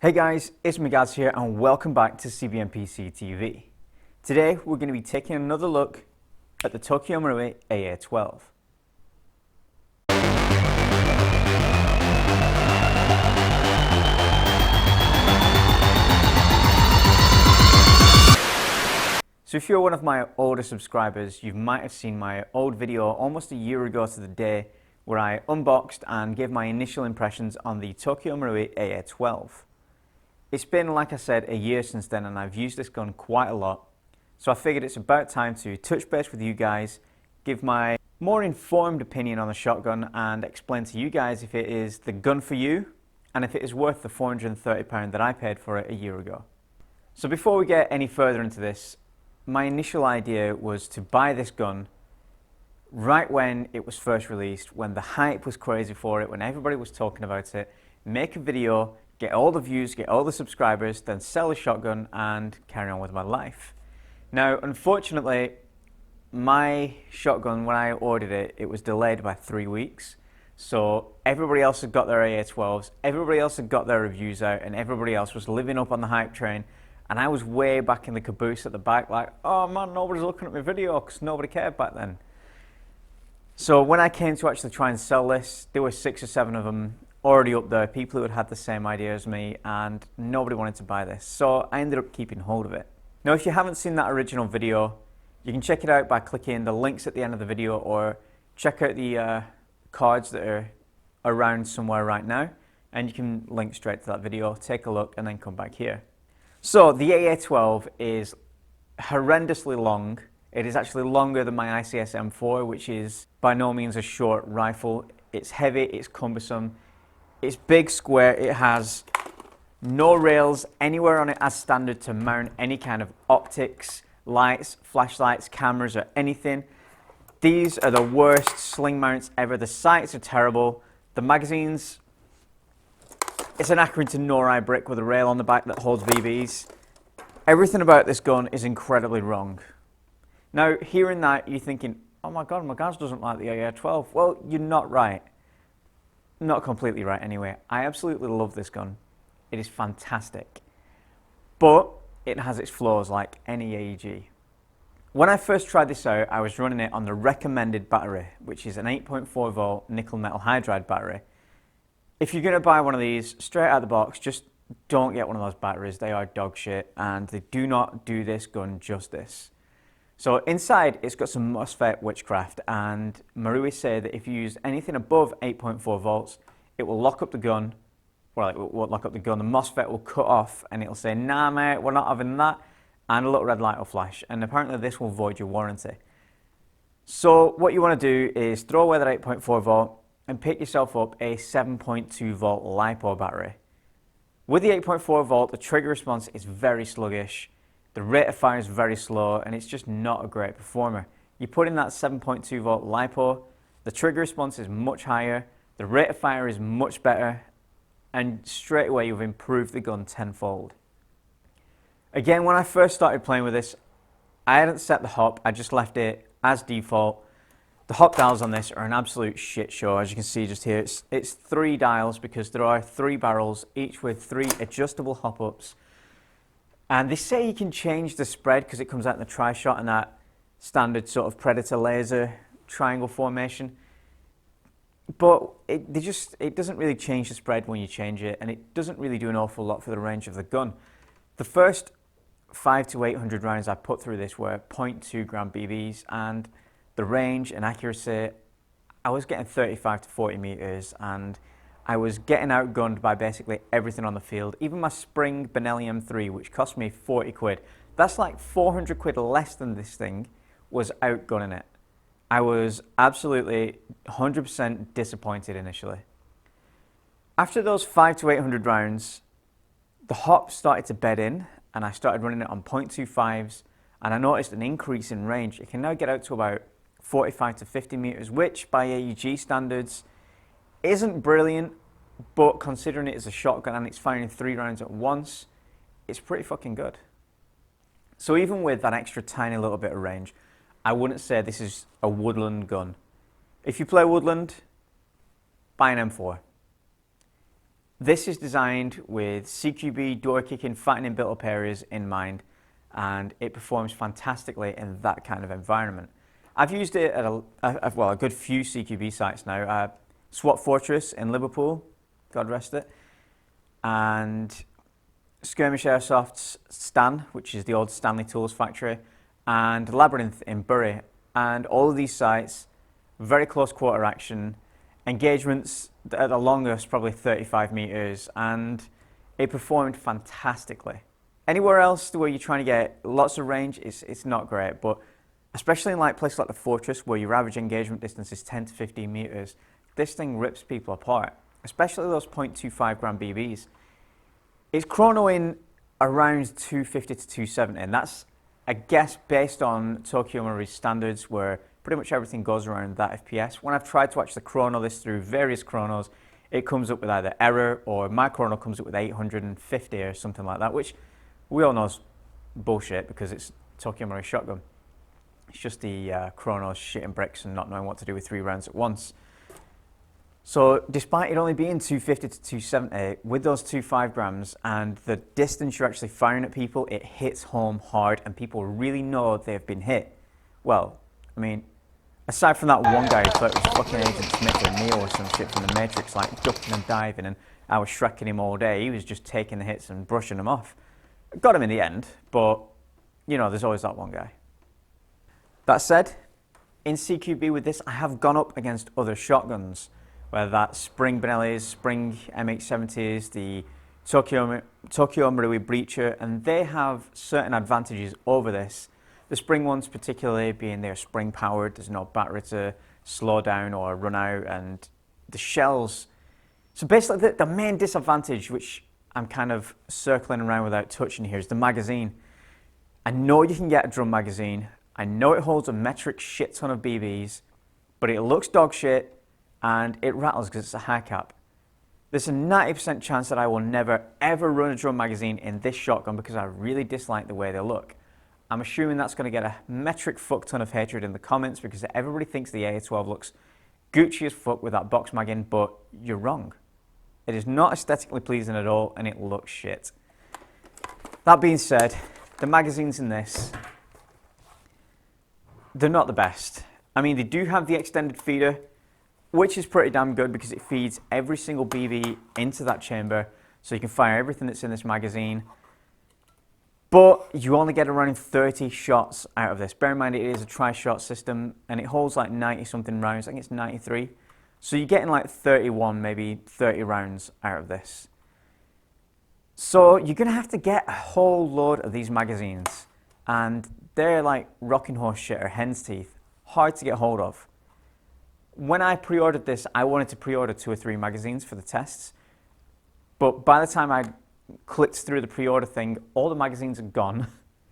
Hey guys, it's Migadz here and welcome back to CBMPC TV. Today we're going to be taking another look at the Tokyo Marui AA12. So if you're one of my older subscribers, you might have seen my old video almost a year ago to the day where I unboxed and gave my initial impressions on the Tokyo Marui AA12. It's been, like I said, a year since then and I've used this gun quite a lot. So I figured it's about time to touch base with you guys, give my more informed opinion on the shotgun and explain to you guys if it is the gun for you and if it is worth the £430 that I paid for it a year ago. So before we get any further into this, my initial idea was to buy this gun right when it was first released, when the hype was crazy for it, when everybody was talking about it, make a video, get all the views, get all the subscribers, then sell the shotgun and carry on with my life. Now, unfortunately, my shotgun, when I ordered it, it was delayed by 3 weeks. So everybody else had got their AA12s, everybody else had got their reviews out, and everybody else was living up on the hype train. And I was way back in the caboose at the back like, oh man, nobody's looking at my video because nobody cared back then. So when I came to actually try and sell this, there were 6 or 7 of them already up there, people who had the same idea as me, and nobody wanted to buy this. So I ended up keeping hold of it. Now, if you haven't seen that original video, you can check it out by clicking the links at the end of the video or check out the cards that are around somewhere right now, and you can link straight to that video, take a look, and then come back here. So the AA12 is horrendously long. It is actually longer than my ICS M4, which is by no means a short rifle. It's heavy, it's cumbersome, it's big, square, it has no rails anywhere on it as standard to mount any kind of optics, lights, flashlights, cameras, or anything. These are the worst sling mounts ever. The sights are terrible. The magazines, it's an Akron to Norai brick with a rail on the back that holds BBs. Everything about this gun is incredibly wrong. Now, hearing that, you're thinking, oh my God, Migadz doesn't like the AA12. Well, you're not right. Not completely right anyway. I absolutely love this gun. It is fantastic. But it has its flaws like any AEG. When I first tried this out, I was running it on the recommended battery, which is an 8.4 volt nickel metal hydride battery. If you're going to buy one of these straight out of the box, just don't get one of those batteries. They are dog shit and they do not do this gun justice. So inside, it's got some MOSFET witchcraft, and Marui say that if you use anything above 8.4 volts, it will lock up the gun. Well, it won't lock up the gun. The MOSFET will cut off, and it'll say, nah, mate, we're not having that, and a little red light will flash. And apparently this will void your warranty. So what you want to do is throw away that 8.4 volt and pick yourself up a 7.2 volt LiPo battery. With the 8.4 volt, the trigger response is very sluggish. The rate of fire is very slow and it's just not a great performer. You put in that 7.2 volt LiPo, the trigger response is much higher, the rate of fire is much better, and straight away you've improved the gun tenfold. Again, when I first started playing with this, I hadn't set the hop, I just left it as default. The hop dials on this are an absolute shit show. As you can see just here, it's 3 dials because there are 3 barrels, each with 3 adjustable hop ups. And they say you can change the spread because it comes out in the tri-shot and that standard sort of Predator laser triangle formation. But it doesn't really change the spread when you change it, and it doesn't really do an awful lot for the range of the gun. The first 500 to 800 rounds I put through this were 0.2 gram BBs, and the range and accuracy, I was getting 35 to 40 meters, and I was getting outgunned by basically everything on the field. Even my Spring Benelli M3, which cost me 40 quid, that's like 400 quid less than this thing, was outgunning it. I was absolutely 100% disappointed initially. After those 500 to 800 rounds, the hop started to bed in and I started running it on 0.25s, and I noticed an increase in range. It can now get out to about 45 to 50 meters, which by AEG standards isn't brilliant, but considering it is a shotgun and it's firing 3 rounds at once, it's pretty fucking good. So even with that extra tiny little bit of range, I wouldn't say this is a woodland gun. If you play woodland, buy an M4. This is designed with CQB, door kicking, fattening built-up areas in mind, and it performs fantastically in that kind of environment. I've used it at a good few CQB sites now. SWAT Fortress in Liverpool, God rest it, and Skirmish Airsoft's Stan, which is the old Stanley Tools factory, and Labyrinth in Bury. And all of these sites, very close quarter action, engagements at the longest probably 35 meters, and it performed fantastically. Anywhere else where you're trying to get lots of range, it's not great, but especially in like places like the Fortress where your average engagement distance is 10 to 15 meters, this thing rips people apart, especially those 0.25 gram BBs. It's chronoing around 250 to 270, and that's, I guess, based on Tokyo Marui standards where pretty much everything goes around that FPS. When I've tried to actually chrono this through various chronos, it comes up with either error or my chrono comes up with 850 or something like that, which we all know is bullshit because it's Tokyo Marui shotgun. It's just the chronos shitting bricks and not knowing what to do with 3 rounds at once. So despite it only being 250 to 270, with those 2.5 grams and the distance you're actually firing at people, it hits home hard and people really know they've been hit. Well, I mean, aside from that one guy who thought it was fucking Agent Smith or Neo or some shit from the Matrix, like ducking and diving, and I was shrekking him all day, he was just taking the hits and brushing them off. Got him in the end, but, you know, there's always that one guy. That said, in CQB with this, I have gone up against other shotguns, whether that's Spring Benellis, Spring MH70s, the Tokyo Marui Breacher, and they have certain advantages over this. The Spring ones particularly being they're spring powered, there's no battery to slow down or run out, and the shells. So basically the main disadvantage, which I'm kind of circling around without touching here, is the magazine. I know you can get a drum magazine, I know it holds a metric shit ton of BBs, but it looks dog shit and it rattles because it's a high cap. There's a 90% chance that I will never ever run a drum magazine in this shotgun because I really dislike the way they look. I'm assuming that's going to get a metric fuck ton of hatred in the comments because everybody thinks the AA12 looks Gucci as fuck with that box mag in, but you're wrong. It is not aesthetically pleasing at all and it looks shit. That being said, the magazines in this, they're not the best. I mean, they do have the extended feeder, which is pretty damn good because it feeds every single BB into that chamber, so you can fire everything that's in this magazine. But you only get around 30 shots out of this. Bear in mind it is a tri-shot system and it holds like 90 something rounds. I think it's 93. So you're getting like 31, maybe 30 rounds out of this. So you're gonna have to get a whole load of these magazines, and they're like rocking horse shit or hen's teeth. Hard to get hold of. When I pre-ordered this, I wanted to pre-order 2 or 3 magazines for the tests. But by the time I clicked through the pre-order thing, all the magazines are gone.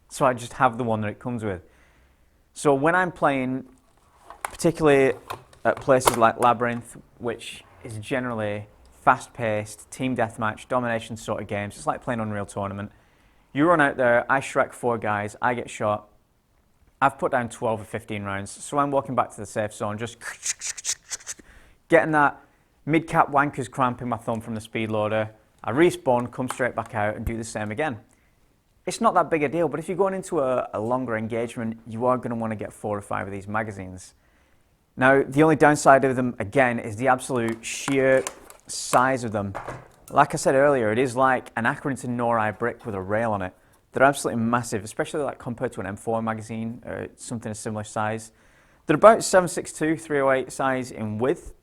So I just have the one that it comes with. So when I'm playing, particularly at places like Labyrinth, which is generally fast-paced, team deathmatch, domination sort of games, it's like playing Unreal Tournament. You run out there, I shrek 4 guys, I get shot. I've put down 12 or 15 rounds, so I'm walking back to the safe zone, just getting that mid-cap wanker's cramp in my thumb from the speed loader. I respawn, come straight back out and do the same again. It's not that big a deal, but if you're going into a longer engagement, you are going to want to get 4 or 5 of these magazines. Now, the only downside of them, again, is the absolute sheer size of them. Like I said earlier, it is like an Accrington Nori brick with a rail on it. They're absolutely massive, especially like compared to an M4 magazine or something a similar size. They're about 7.62, 308 size in width,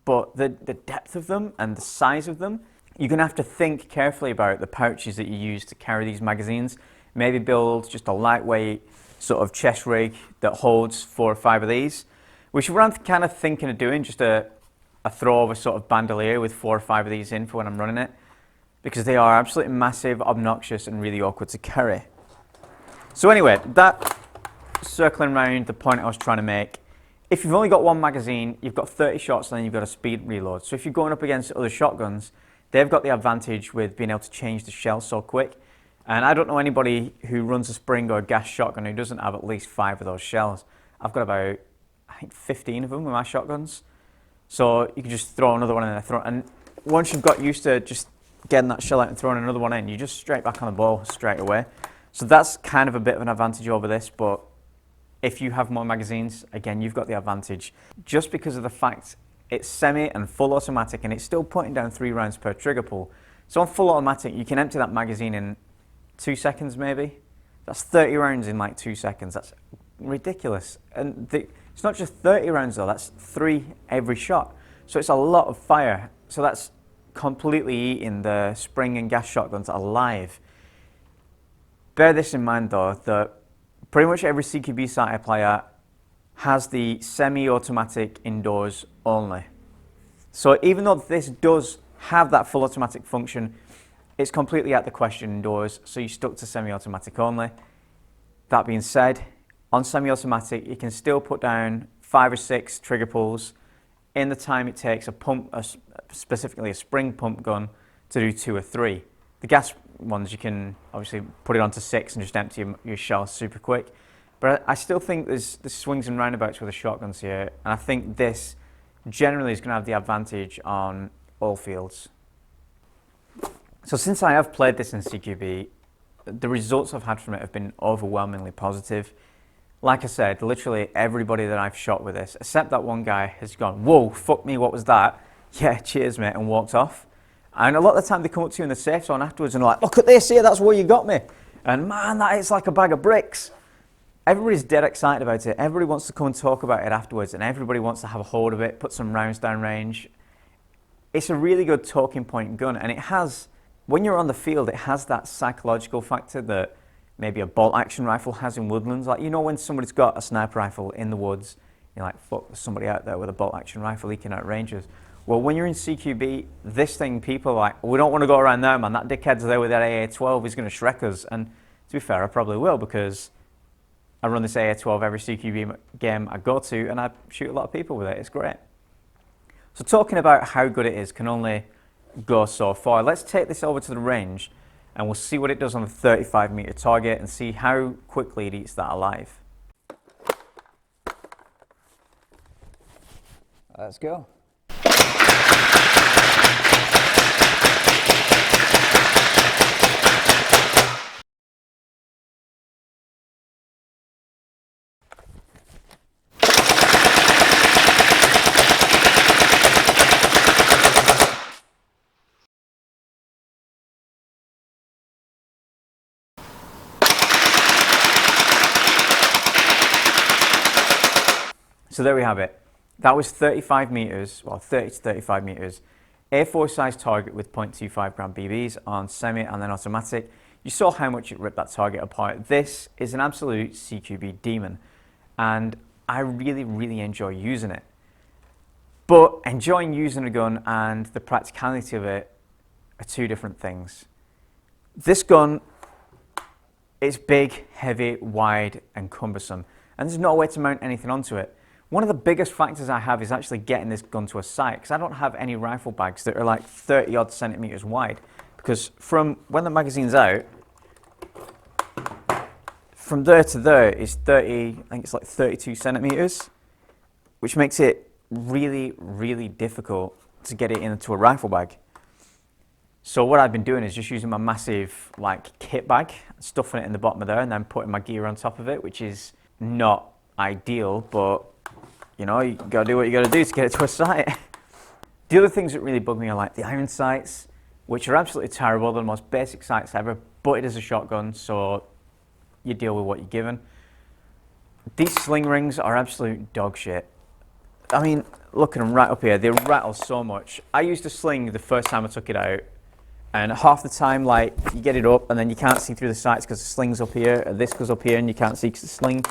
but the depth of them and the size of them, you're going to have to think carefully about the pouches that you use to carry these magazines. Maybe build just a lightweight sort of chest rig that holds 4 or 5 of these, which I'm kind of thinking of doing, just a throw of a sort of bandolier with 4 or 5 of these in for when I'm running it, because they are absolutely massive, obnoxious, and really awkward to carry. So anyway, that circling around the point I was trying to make, if you've only got 1 magazine, you've got 30 shots and then you've got a speed reload. So if you're going up against other shotguns, they've got the advantage with being able to change the shell so quick. And I don't know anybody who runs a spring or a gas shotgun who doesn't have at least 5 of those shells. I've got about, I think, 15 of them with my shotguns. So you can just throw another one in there. And once you've got used to just getting that shell out and throwing another one in, you're just straight back on the ball straight away. So that's kind of a bit of an advantage over this, but if you have more magazines, again, you've got the advantage. Just because of the fact it's semi and full automatic, and it's still putting down 3 rounds per trigger pull. So on full automatic, you can empty that magazine in 2 seconds maybe. That's 30 rounds in like 2 seconds. That's ridiculous. And it's not just 30 rounds though, that's 3 every shot. So it's a lot of fire. So that's completely eating the spring and gas shotguns alive. Bear this in mind though, that pretty much every CQB site I play at has the semi-automatic indoors only. So even though this does have that full automatic function, it's completely out the question indoors, so you're stuck to semi-automatic only. That being said, on semi-automatic, you can still put down 5 or 6 trigger pulls in the time it takes specifically a spring pump gun, to do 2 or 3. The gas ones, you can obviously put it onto 6 and just empty your shell super quick. But I still think there's swings and roundabouts with the shotguns here, and I think this generally is going to have the advantage on all fields. So since I have played this in CQB, the results I've had from it have been overwhelmingly positive. Like I said, literally everybody that I've shot with this, except that one guy, has gone, "Whoa, fuck me, what was that? Yeah, cheers mate," and walked off. And a lot of the time they come up to you in the safe zone afterwards and are like, "Look at this here, that's where you got me." And man, that is like a bag of bricks. Everybody's dead excited about it. Everybody wants to come and talk about it afterwards, and everybody wants to have a hold of it, put some rounds down range. It's a really good talking point gun, and it has, when you're on the field, it has that psychological factor that maybe a bolt action rifle has in woodlands. Like, you know, when somebody's got a sniper rifle in the woods, you're like, fuck, there's somebody out there with a bolt action rifle, he can outrange us. Well, when you're in CQB, this thing, people are like, we don't want to go around there, man. That dickhead's there with that AA12, he's going to Shrek us. And to be fair, I probably will, because I run this AA12 every CQB game I go to, and I shoot a lot of people with it. It's great. So talking about how good it is can only go so far. Let's take this over to the range, and we'll see what it does on the 35-meter target and see how quickly it eats that alive. Let's go. So there we have it. That was 35 meters, well 30 to 35 meters, A4 size target with 0.25 gram BBs on semi and then automatic. You saw how much it ripped that target apart. This is an absolute CQB demon, and I really, really enjoy using it. But enjoying using a gun and the practicality of it are 2 different things. This gun is big, heavy, wide, and cumbersome, and there's no way to mount anything onto it. One of the biggest factors I have is actually getting this gun to a sight, because I don't have any rifle bags that are like 30 odd centimeters wide, because from when the magazine's out, from there to there is 30, I think it's like 32 centimeters, which makes it really, really difficult to get it into a rifle bag. So what I've been doing is just using my massive like kit bag, stuffing it in the bottom of there, and then putting my gear on top of it, which is not ideal, but you know, you gotta do what you gotta do to get it to a sight. The other things that really bug me are like the iron sights, which are absolutely terrible. They're the most basic sights ever, but it is a shotgun, so you deal with what you're given. These sling rings are absolute dog shit. I mean, look at them right up here. They rattle so much. I used a sling the first time I took it out, and half the time, like, you get it up and then you can't see through the sights because the sling's up here, and this goes up here and you can't see because the sling.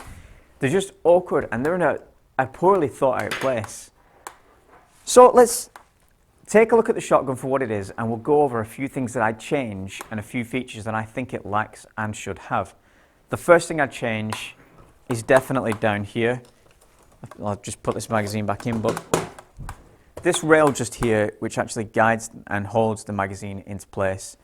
They're just awkward, and they're in a poorly thought out place. So let's take a look at the shotgun for what it is, and we'll go over a few things that I'd change and a few features that I think it lacks and should have. The first thing I'd change is definitely down here. I'll just put this magazine back in, but this rail just here, which actually guides and holds the magazine into place,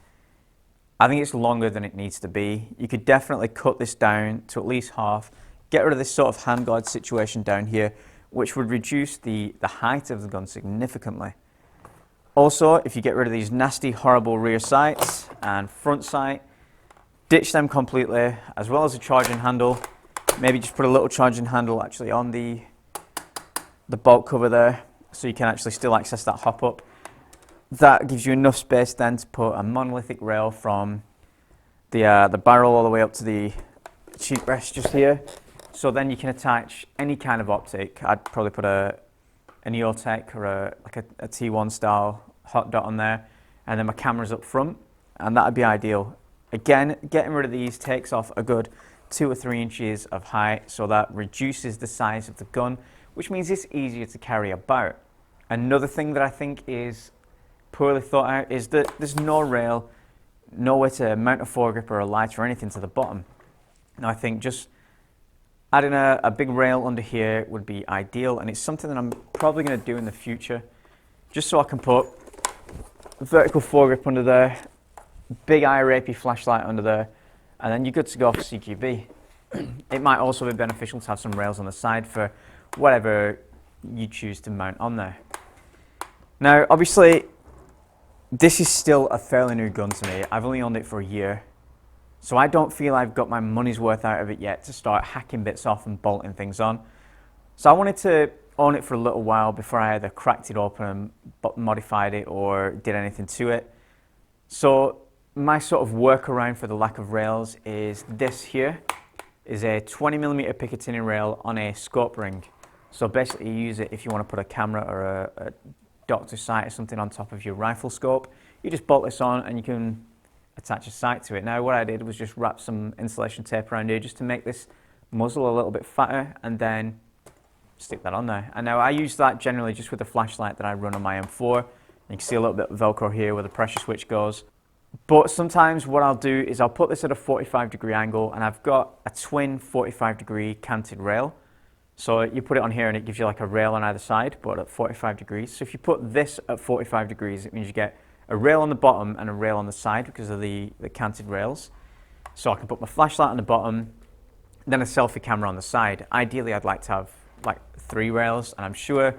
I think it's longer than it needs to be. You could definitely cut this down to at least half, get rid of this sort of handguard situation down here, which would reduce the height of the gun significantly. Also, if you get rid of these nasty, horrible rear sights and front sight, ditch them completely, as well as the charging handle. Maybe just put a little charging handle actually on the bolt cover there, so you can actually still access that hop up. That gives you enough space then to put a monolithic rail from the barrel all the way up to the cheek rest just here. So then you can attach any kind of optic. I'd probably put a Neotech or a T1 style hot dot on there, and then my camera's up front, and that'd be ideal. Again, getting rid of these takes off a good 2 or 3 inches of height, so that reduces the size of the gun, which means it's easier to carry about. Another thing that I think is poorly thought out is that there's no rail, nowhere to mount a foregrip or a light or anything to the bottom. Now I think just adding a big rail under here would be ideal, and it's something that I'm probably going to do in the future, just so I can put a vertical foregrip under there, big IRAP flashlight under there, and then you're good to go for CQB. It might also be beneficial to have some rails on the side for whatever you choose to mount on there. Now obviously this is still a fairly new gun to me. I've only owned it for a year, so I don't feel I've got my money's worth out of it yet to start hacking bits off and bolting things on. So I wanted to own it for a little while before I either cracked it open and modified it or did anything to it. So my sort of workaround for the lack of rails is this here is a 20mm Picatinny rail on a scope ring. So basically you use it if you want to put a camera or a doctor sight or something on top of your rifle scope. You just bolt this on and you can attach a sight to it. Now what I did was just wrap some insulation tape around here just to make this muzzle a little bit fatter, and then stick that on there. And now I use that generally just with the flashlight that I run on my M4. You can see a little bit of Velcro here where the pressure switch goes. But sometimes what I'll do is I'll put this at a 45-degree angle, and I've got a twin 45-degree canted rail. So you put it on here and it gives you like a rail on either side, but at 45 degrees. So if you put this at 45 degrees, it means you get a rail on the bottom and a rail on the side because of the canted rails. So I can put my flashlight on the bottom, then a selfie camera on the side. Ideally, I'd like to have like 3 rails, and I'm sure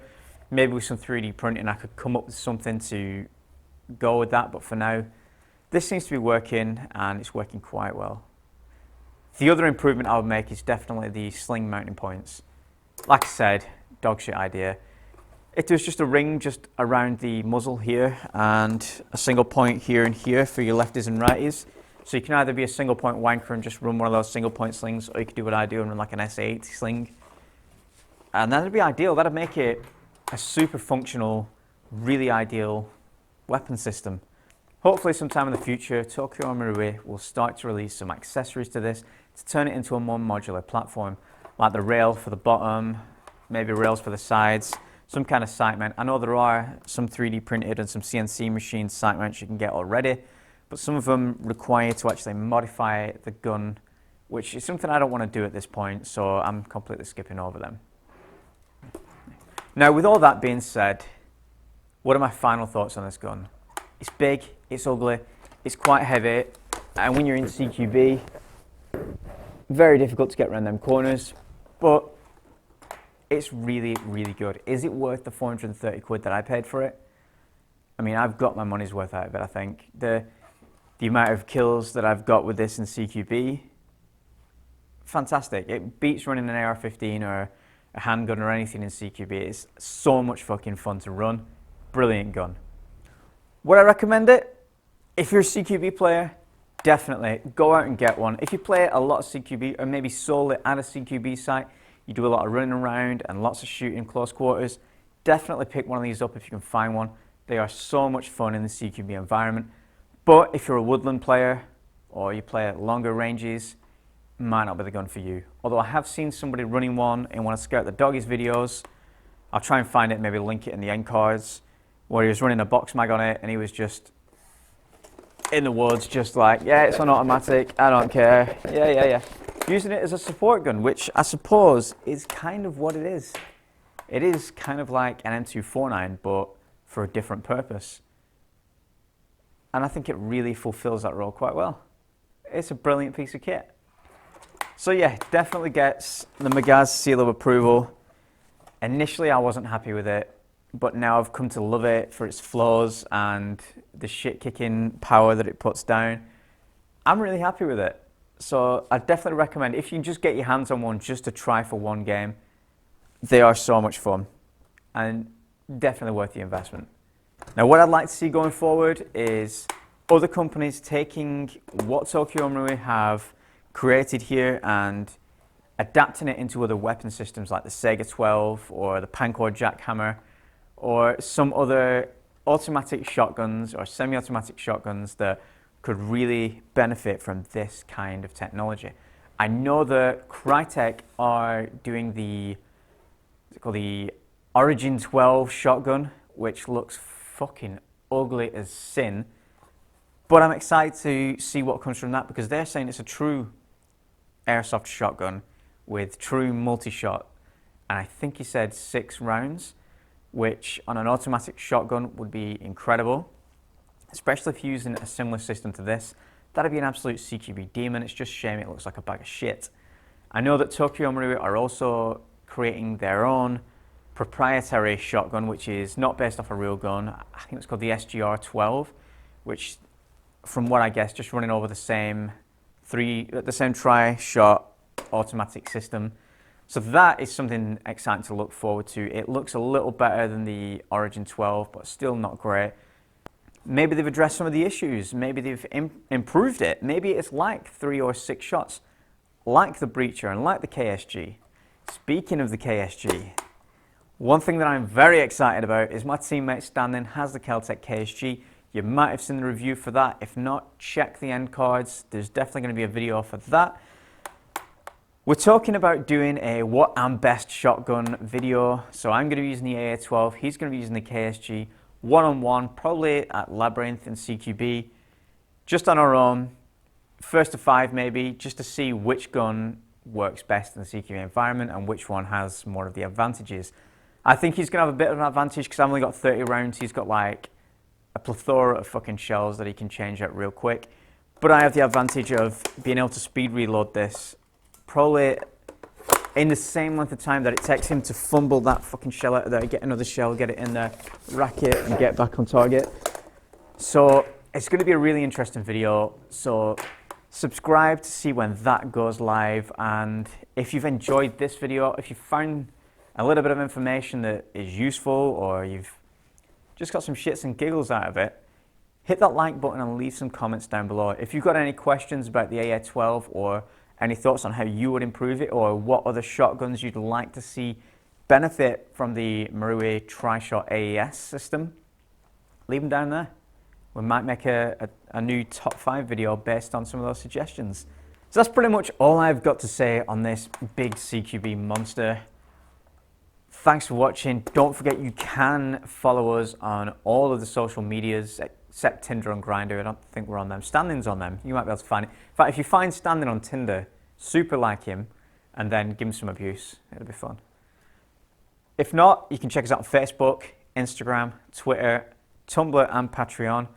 maybe with some 3D printing I could come up with something to go with that, but for now, this seems to be working, and it's working quite well. The other improvement I would make is definitely the sling mounting points. Like I said, dog shit idea. If there's just a ring just around the muzzle here and a single point here and here for your lefties and righties. So you can either be a single point wanker and just run one of those single point slings, or you could do what I do and run like an S80 sling. And that'd be ideal. That'd make it a super functional, really ideal weapon system. Hopefully sometime in the future, Tokyo Marui will start to release some accessories to this to turn it into a more modular platform, like the rail for the bottom, maybe rails for the sides, some kind of sight mount. I know there are some 3D printed and some CNC machined sight mounts you can get already, but some of them require you to actually modify the gun, which is something I don't want to do at this point, so I'm completely skipping over them. Now, with all that being said, what are my final thoughts on this gun? It's big, it's ugly, it's quite heavy, and when you're in CQB, very difficult to get around them corners, but it's really, really good. Is it worth the 430 quid that I paid for it? I mean, I've got my money's worth out of it, I think. The amount of kills that I've got with this in CQB, fantastic. It beats running an AR-15 or a handgun or anything in CQB. It's so much fucking fun to run. Brilliant gun. Would I recommend it? If you're a CQB player, definitely go out and get one. If you play a lot of CQB, or maybe solo it at a CQB site, you do a lot of running around and lots of shooting close quarters, definitely pick one of these up if you can find one. They are so much fun in the CQB environment. But if you're a woodland player or you play at longer ranges, might not be the gun for you. Although I have seen somebody running one in one of Scout the Doggies videos. I'll try and find it, maybe link it in the end cards, where he was running a box mag on it and he was just in the woods, just like, yeah, it's on automatic, I don't care, yeah. Using it as a support gun, which I suppose is kind of what it is. It is kind of like an M249, but for a different purpose. And I think it really fulfills that role quite well. It's a brilliant piece of kit. So yeah, definitely gets the Magaz seal of approval. Initially, I wasn't happy with it. but now I've come to love it for its flaws and the shit-kicking power that it puts down. I'm really happy with it. So I definitely recommend, if you can just get your hands on one just to try for one game, they are so much fun and definitely worth the investment. Now what I'd like to see going forward is other companies taking what Tokyo Marui have created here and adapting it into other weapon systems like the Sega 12 or the Pancor Jackhammer or some other automatic shotguns or semi-automatic shotguns that could really benefit from this kind of technology. I know that Crytek are doing the Origin 12 shotgun, which looks fucking ugly as sin, but I'm excited to see what comes from that because they're saying it's a true airsoft shotgun with true multi-shot, and I think he said 6 rounds, which on an automatic shotgun would be incredible, especially if you're using a similar system to this. That'd be an absolute CQB demon. It's just a shame it looks like a bag of shit. I know that Tokyo Marui are also creating their own proprietary shotgun, which is not based off a real gun. I think it's called the SGR-12, which, from what I guess, just running over the same tri-shot automatic system. So that is something exciting to look forward to. It looks a little better than the Origin 12, but still not great. Maybe they've addressed some of the issues. Maybe they've improved it. Maybe it's like 3 or 6 shots, like the Breacher and like the KSG. Speaking of the KSG, one thing that I'm very excited about is my teammate Standing has the Kel-Tec KSG. You might have seen the review for that. If not, check the end cards. There's definitely going to be a video for that. We're talking about doing a what I'm best shotgun video. So I'm going to be using the AA12. He's going to be using the KSG. One-on-one, probably at Labyrinth and CQB. Just on our own. First to 5 maybe, just to see which gun works best in the CQB environment and which one has more of the advantages. I think he's going to have a bit of an advantage because I've only got 30 rounds. He's got like a plethora of fucking shells that he can change out real quick. But I have the advantage of being able to speed reload this probably in the same length of time that it takes him to fumble that fucking shell out of there, get another shell, get it in there, rack it, and get back on target. So it's going to be a really interesting video. So subscribe to see when that goes live. And if you've enjoyed this video, if you found a little bit of information that is useful or you've just got some shits and giggles out of it, hit that like button and leave some comments down below. If you've got any questions about the AA12 or any thoughts on how you would improve it or what other shotguns you'd like to see benefit from the Marui Tri-Shot AES system, leave them down there. We might make a new top 5 video based on some of those suggestions. So that's pretty much all I've got to say on this big CQB monster. Thanks for watching. Don't forget you can follow us on all of the social medias except Tinder and Grindr. I don't think we're on them. Standing's on them. You might be able to find it. In fact, if you find Standing on Tinder, super like him and then give him some abuse. It'll be fun. If not, you can check us out on Facebook, Instagram, Twitter, Tumblr and Patreon.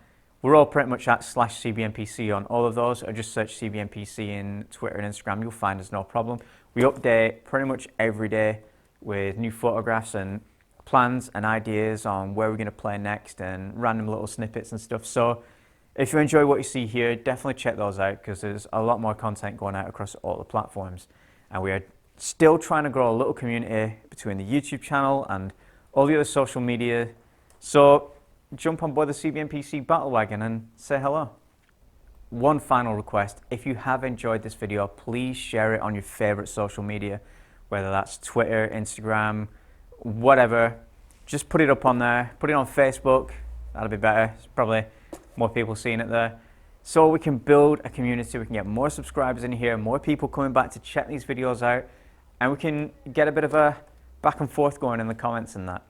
We're all pretty much at /CBNPC on all of those, or just search CBNPC in Twitter and Instagram. You'll find us no problem. We update pretty much every day with new photographs and plans and ideas on where we're going to play next and random little snippets and stuff. So if you enjoy what you see here, definitely check those out because there's a lot more content going out across all the platforms. And we are still trying to grow a little community between the YouTube channel and all the other social media. So jump on board the CBNPC battle wagon and say hello. One final request, if you have enjoyed this video, please share it on your favorite social media, whether that's Twitter, Instagram, whatever. Just put it up on there, put it on Facebook, that'll be better. It's probably more people seeing it there. So we can build a community, we can get more subscribers in here, more people coming back to check these videos out, and we can get a bit of a back and forth going in the comments and that.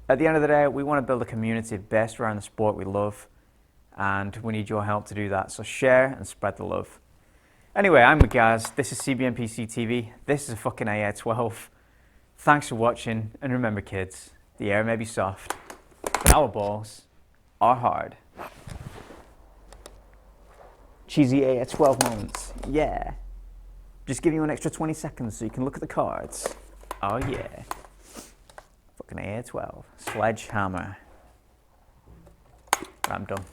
At the end of the day, we want to build a community based around the sport we love, and we need your help to do that. So share and spread the love. Anyway, I'm Magaz, this is CBNPC TV, this is a fucking AA12. Thanks for watching, and remember kids, the air may be soft, but our balls are hard. Cheesy AA12 moments, yeah. Just give you an extra 20 seconds so you can look at the cards. Oh yeah. fucking AA12 sledgehammer. I'm done.